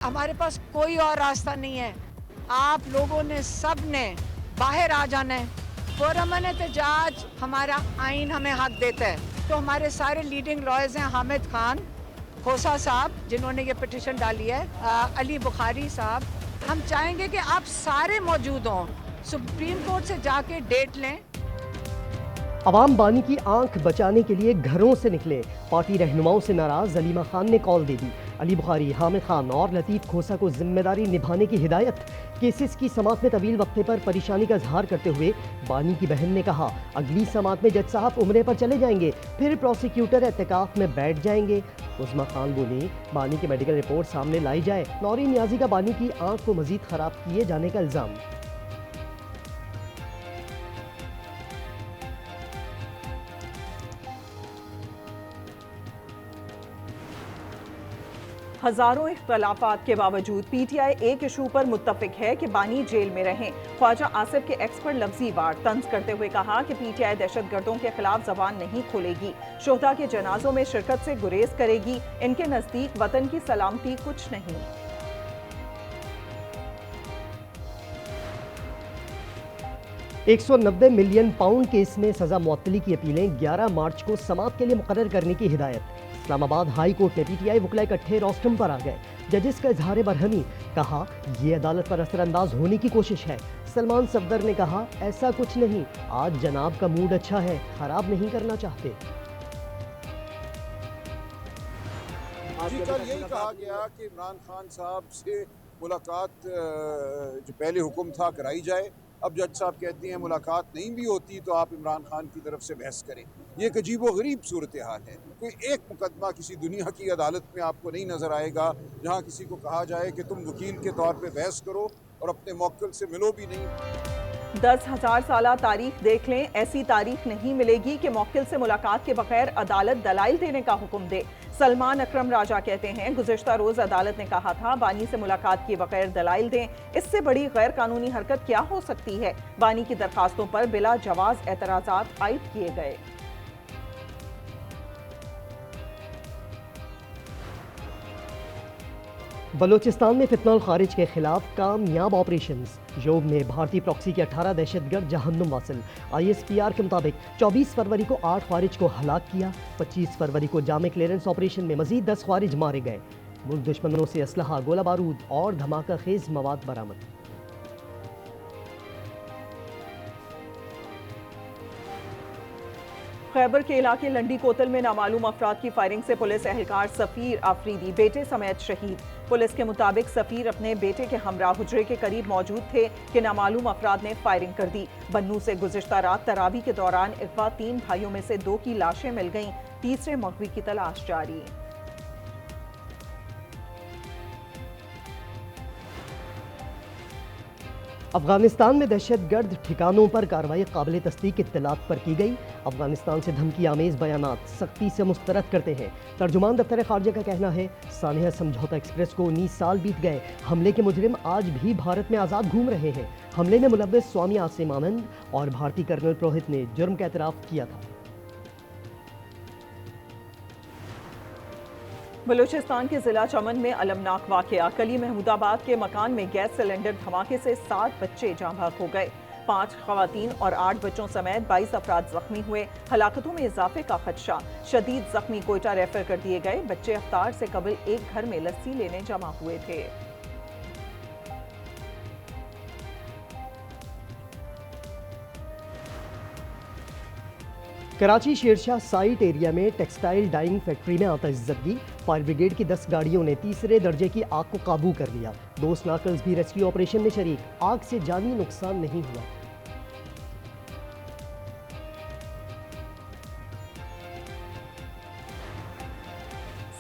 हमारे पास कोई और रास्ता नहीं है। आप लोगों ने सब ने बाहर आ जाना है। पुरअमन एहतजाज हमारा आइन हमें हक देता है। तो हमारे सारे लीडिंग लॉयर्स हैं, हामिद खान, खोसा साहब जिन्होंने ये पिटिशन डाली है, अली बुखारी साहब, हम चाहेंगे कि आप सारे मौजूद हों, सुप्रीम कोर्ट से जाके डेट लें। अवाम बानी की आंख बचाने के लिए घरों से निकले। पार्टी रहनुमाओं से नाराज अलीमा खान ने कॉल दे दी। अली बुखारी, हामिद खान और लतीफ़ खोसा को जिम्मेदारी निभाने की हिदायत। केसेस की समाअत में तवील वक्फे पर परेशानी का इजहार करते हुए बानी की बहन ने कहा, अगली समाअत में जज साहब उम्रे पर चले जाएंगे, फिर प्रोसिक्यूटर एहतिकाफ में बैठ जाएंगे। उस्मा खान बोली, बानी की मेडिकल रिपोर्ट सामने लाई जाए। नौरी नियाजी का बानी की आंख को मजीद खराब किए जाने का इल्जाम। 1000 इख्तलाफात के बावजूद पीटीआई एक इशू पर मुत्तफिक है कि बानी जेल में रहें। ख्वाजा आसिफ के एक्स पर लफ्जी वार तंज करते हुए कहा कि पीटीआई दहशतगर्दों के खिलाफ जबान नहीं खोलेगी, शोहदा के जनाजों में शिरकत से गुरेज करेगी। इनके नजदीक वतन की सलामती कुछ नहीं। 190 मिलियन पाउंड केस में सजा मुअत्तली की अपीलें 11 मार्च को समाअत के लिए मुकर्रर करने की हिदायत। इस्लामाबाद हाई कोर्ट में पीटीआई वकला इकट्ठे रोस्टम पर आ गए। जजिस का इजहार बरहमी, कहा यह अदालत पर असरअंदाज होने की कोशिश है। सलमान सफदर ने कहा, ऐसा कुछ नहीं, आज जनाब का मूड अच्छा है, खराब नहीं करना चाहते। जी, कल यही कहा गया कि इमरान खान साहब से मुलाकात जो पहले हुक्म था कराई जाए। अब जज साहब कहते हैं मुलाकात नहीं भी होती तो आप इमरान खान की तरफ से बहस करें। ये एक अजीब व गरीब सूरत हाल है। कोई एक मुकदमा किसी दुनिया की अदालत में आपको नहीं नज़र आएगा जहाँ किसी को कहा जाए कि तुम वकील के तौर पे बहस करो और अपने मौक्किल से मिलो भी नहीं। 10,000 साला तारीख देख लें, ऐसी तारीख नहीं मिलेगी कि मौक्किल से मुलाकात के बगैर अदालत दलाइल देने का हुक्म दे। सलमान अकरम राजा कहते हैं, गुज़िश्ता रोज अदालत ने कहा था बानी से मुलाकात किए बगैर दलाइल दें। इससे बड़ी गैर कानूनी हरकत क्या हो सकती है। बानी की दरखास्तों पर बिला जवाज एतराज़ात आयद किए गए। बलूचिस्तान में फितना और खारिज के खिलाफ कामयाब ऑपरेशंस। योब में भारतीय प्रॉक्सी के 18 दहशतगर्द जहन्नुम वासिल। ISPR के मुताबिक 24 फरवरी को 8 खारिज को हलाक किया। 25 फरवरी को जामे क्लियरेंस ऑपरेशन में मजीद 10 खारिज मारे गए। मुल्क दुश्मनों से असलहा, गोला बारूद और धमाका खेज मवाद बरामद। खैबर के इलाके लंडी कोतल में नामालूम अफराद की फायरिंग से पुलिस एहलकार सफीर आफरीदी बेटे समेत शहीद। पुलिस के मुताबिक सफीर अपने बेटे के हमरा हुजरे के करीब मौजूद थे कि नामालूम अफराद ने फायरिंग कर दी। बन्नू से गुज़िश्ता रात तरावी के दौरान अगवा 3 भाइयों में से 2 की लाशें मिल गईं। तीसरे मगवी की तलाश जारी। अफगानिस्तान में दहशतगर्द ठिकानों पर कार्रवाई काबिल तस्दीक इत्तलात पर की गई। अफगानिस्तान से धमकी आमेज बयानात सख्ती से मुस्तरद करते हैं। तर्जुमान दफ्तर खारजा का कहना है, सानिया समझौता एक्सप्रेस को 19 साल बीत गए। हमले के मुजरिम आज भी भारत में आज़ाद घूम रहे हैं। हमले में मुलव्विस स्वामी आसिम आनंद और भारतीय कर्नल पुरोहित ने जुर्म का एतराफ़ किया था। बलूचिस्तान के जिला चमन में अलमनाक वाकया। कली महमूदाबाद के मकान में गैस सिलेंडर धमाके से 7 बच्चे जाँ बहक हो गए। 5 खवातीन और 8 बच्चों समेत 22 अफराद जख्मी हुए। हलाकतों में इजाफे का खदशा। शदीद जख्मी कोयटा रेफर कर दिए गए। बच्चे अफ्तार से कबल एक घर में लस्सी लेने जमा हुए थे। कराची शेरशाह साइट एरिया में टेक्सटाइल डाइंग फैक्ट्री में आतिशज़दगी। फायर ब्रिगेड की 10 गाड़ियों ने तीसरे दर्जे की आग को काबू कर लिया। 2 स्नाकल्स भी रेस्क्यू ऑपरेशन में शरीक। आग से जानी नुकसान नहीं हुआ।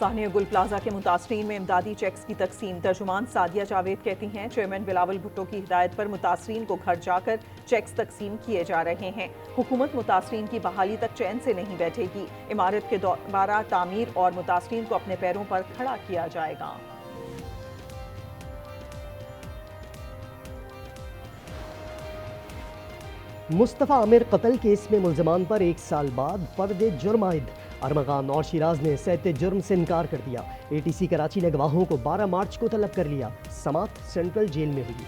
सानिया गुल प्लाजा के मुतासरीन में इमदादी चेक्स की तकसीम। तर्जुमान सादिया जावेद कहती हैं, चेयरमैन बिलावल भुट्टो की हिदायत पर मुतासरीन को घर जाकर चेक्स तकसीम किए जा रहे हैं। हुकूमत मुतासरीन की बहाली तक चैन से नहीं बैठेगी। इमारत के दोबारा तामीर और मुतासरीन को अपने पैरों पर खड़ा किया जाएगा। मुस्तफ़ा आमिर कत्ल केस में मुल्ज़मान पर 1 साल बाद फर्द जुर्म आयद। ارمغان اور شیراز نے صحت جرم سے انکار کر دیا. ATC کراچی نے گواہوں کو 12 مارچ کو طلب کر لیا. سماعت سینٹرل جیل میں ہوئی.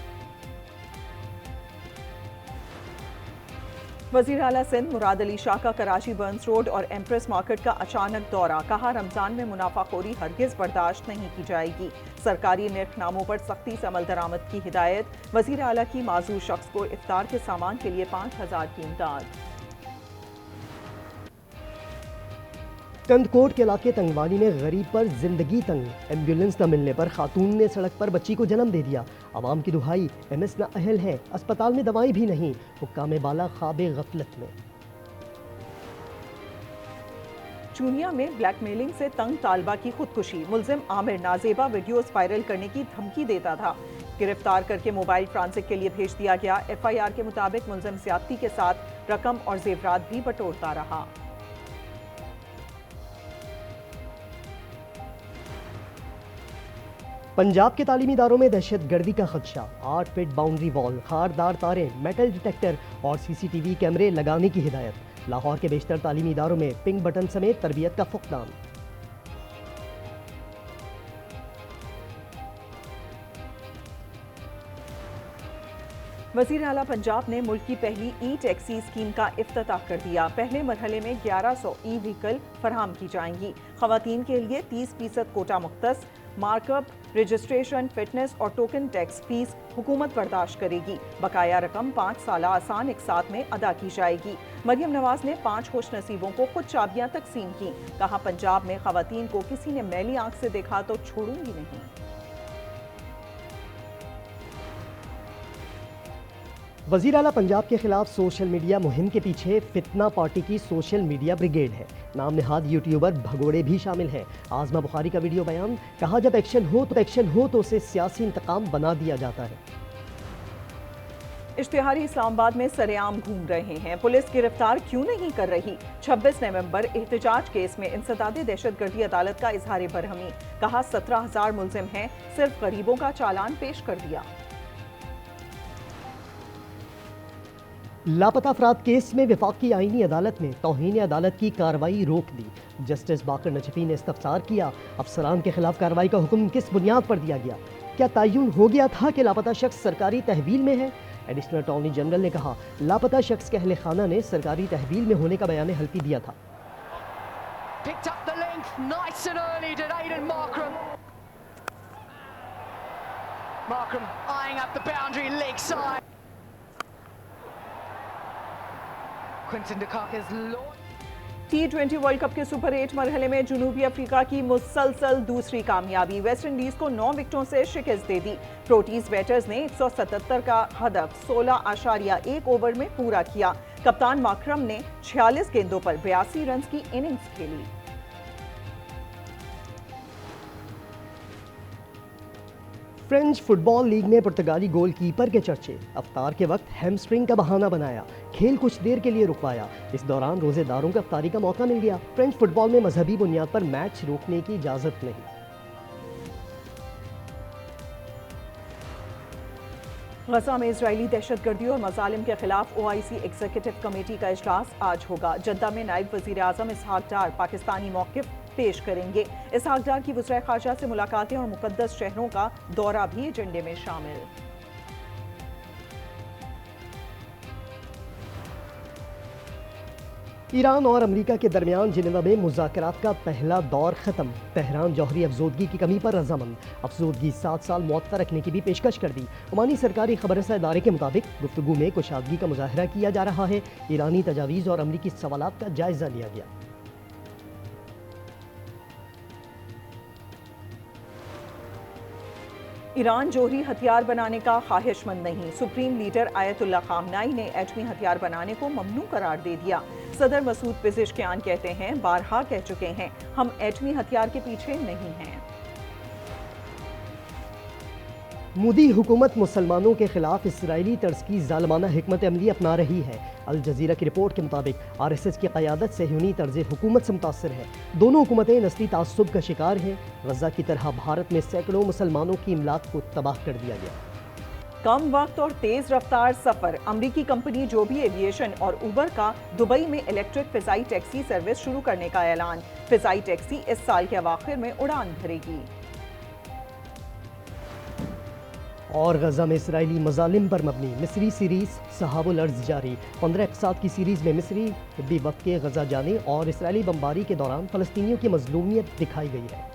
وزیر اعلیٰ سندھ مراد علی شاہ کا کراچی برنس روڈ اور ایمپریس مارکیٹ کا اچانک دورہ. کہا رمضان میں منافع خوری ہرگز برداشت نہیں کی جائے گی. سرکاری نرخ ناموں پر سختی سے عمل درآمد کی ہدایت. وزیر اعلیٰ کی معذور شخص کو افطار کے سامان کے لیے 5,000 کی امداد. کندکوٹ کے علاقے تنگوانی میں غریب پر زندگی تنگ. ایمبولینس نہ ملنے پر خاتون نے سڑک پر بچی کو جنم دے دیا. عوام کی دہائی MS نہ اہل ہے, اسپتال میں دوائیں بھی نہیں. حکام بالا خواب غفلت میں. چونیا میں بلیک میلنگ سے تنگ طالبہ کی خودکشی. ملزم عامر نازیبہ ویڈیوز وائرل کرنے کی دھمکی دیتا تھا. گرفتار کر کے موبائل فرانسک کے لیے بھیج دیا گیا. FIR کے مطابق ملزم زیادتی کے ساتھ رقم اور زیورات بھی بٹورتا رہا. پنجاب کے تعلیمی اداروں میں دہشت گردی کا خدشہ. 8 فٹ باؤنڈری وال, خاردار تاریں, میٹل ڈیٹیکٹر اور CCTV کیمرے لگانے کی ہدایت. لاہور کے بیشتر تعلیمی اداروں میں پنک بٹن سمیت تربیت کا فقدان. وزیر اعلیٰ پنجاب نے ملک کی پہلی ای ٹیکسی اسکیم کا افتتاح کر دیا. پہلے مرحلے میں 1100 ای وہیکل فراہم کی جائیں گی. خواتین کے لیے 30% کوٹا مختص. مارک اپ, رجسٹریشن, فٹنس اور ٹوکن ٹیکس فیس حکومت برداشت کرے گی. بقایا رقم 5 سالہ آسان اقساط میں ادا کی جائے گی. مریم نواز نے 5 خوش نصیبوں کو خود چابیاں تقسیم کی. کہا پنجاب میں خواتین کو کسی نے میلی آنکھ سے دیکھا تو چھوڑوں گی نہیں. وزیر اعلیٰ پنجاب کے خلاف سوشل میڈیا مہم کے پیچھے فتنہ پارٹی کی سوشل میڈیا بریگیڈ ہے. نام نہاد یوٹیوبر بھگوڑے بھی شامل ہیں. آزما بخاری کا ویڈیو بیان. کہا جب ایکشن ہو تو اسے سیاسی انتقام بنا دیا جاتا ہے. اشتہاری اسلام آباد میں سرعام گھوم رہے ہیں. پولیس گرفتار کیوں نہیں کر رہی؟ 26 نومبر احتجاج کیس میں انسداد دہشت گردی عدالت کا اظہار برہمی. کہا 17,000 ملزم ہیں, صرف غریبوں کا چالان پیش کر دیا. لاپتہ افراد کیس میں وفاقی آئینی عدالت نے توہین عدالت کی کارروائی روک دی. جسٹس باقر نجفی نے استفسار کیا. افسران کے خلاف کارروائی کا حکم کس بنیاد پر دیا گیا؟ کیا تعین ہو گیا تھا کہ لاپتہ شخص سرکاری تحویل میں ہے؟ ایڈیشنل اٹارنی جنرل نے کہا لاپتہ شخص کے اہل خانہ نے سرکاری تحویل میں ہونے کا بیان حلفی دیا تھا. Picked up the length, nice and early to Aidan Markram. Markram eyeing up the boundary, leg side. Quinton de Kock is launched. T20 world cup کے سپر 8 مرحلے میں جنوبی افریقہ کی مسلسل دوسری کامیابی. ویسٹ انڈیز کو 9 وکٹوں سے شکست دے دی. پروٹیز بیٹرز نے 177 کا ہدف 16.1 اوور میں پورا کیا. کپتان ماکرم نے 46 گیندوں پر 82 رنز کی اننگز کھیلی. فرینچ فٹ بال لیگ میں پرتگالی گول کیپر کے چرچے. افطار کے وقت ہیمسٹرنگ کا بہانہ بنایا, کھیل کچھ دیر کے لیے رکوایا. اس دوران روزے داروں کو افطاری کا موقع مل گیا. فرینچ فٹ بال میں مذہبی بنیاد پر میچ روکنے کی اجازت نہیں. غزہ میں اسرائیلی دہشت گردی اور مظالم کے خلاف OIC ایگزیکٹو کمیٹی کا اجلاس آج ہوگا. جدہ میں نائب وزیر اعظم اسحاق ڈار پاکستانی موقف پیش کریں گے. اسحاق ڈار کی وزراء خارجہ سے ملاقاتیں اور مقدس شہروں کا دورہ بھی ایجنڈے میں شامل. ایران اور امریکہ کے درمیان جنیوا میں مذاکرات کا پہلا دور ختم. تہران جوہری افزودگی کی کمی پر رضامند. افزودگی 7 سال معطل رکھنے کی بھی پیشکش کر دی. عمانی سرکاری خبر رساں ادارے کے مطابق گفتگو میں کشادگی کا مظاہرہ کیا جا رہا ہے. ایرانی تجاویز اور امریکی سوالات کا جائزہ لیا گیا. ایران جوہری ہتھیار بنانے کا خواہش مند نہیں. سپریم لیڈر آیت اللہ خامنائی نے ایٹمی ہتھیار بنانے کو ممنوع قرار دے دیا. صدر مسعود پزشکیان کہتے ہیں بارہا کہہ چکے ہیں ہم ایٹمی ہتھیار کے پیچھے نہیں ہیں. مودی حکومت مسلمانوں کے خلاف اسرائیلی طرز کی ظالمانہ حکمت عملی اپنا رہی ہے. الجزیرہ کی رپورٹ کے مطابق RSS کی قیادت صہیونی طرز حکومت سے متاثر ہے. دونوں حکومتیں نسلی تعصب کا شکار ہیں. غزہ کی طرح بھارت میں سینکڑوں مسلمانوں کی املاک کو تباہ کر دیا گیا. कम वक्त और तेज रफ्तार सफर। अमरीकी कंपनी जोबी एविएशन और उबर का दुबई में इलेक्ट्रिक फिजाई टैक्सी सर्विस शुरू करने का ऐलान। फिजाई टैक्सी इस साल के अवाखिर में उड़ान भरेगी। और गजा में इसराइली मजालिम पर मबनी मिस्री सीरीज सहाबुल अर्ज जारी। 15 एपिसोड की सीरीज में मिस्री तिब्बी वक्त के गजा जाने और इसराइली बमबारी के दौरान फलस्तीनियों की मजलूमियत दिखाई गई है।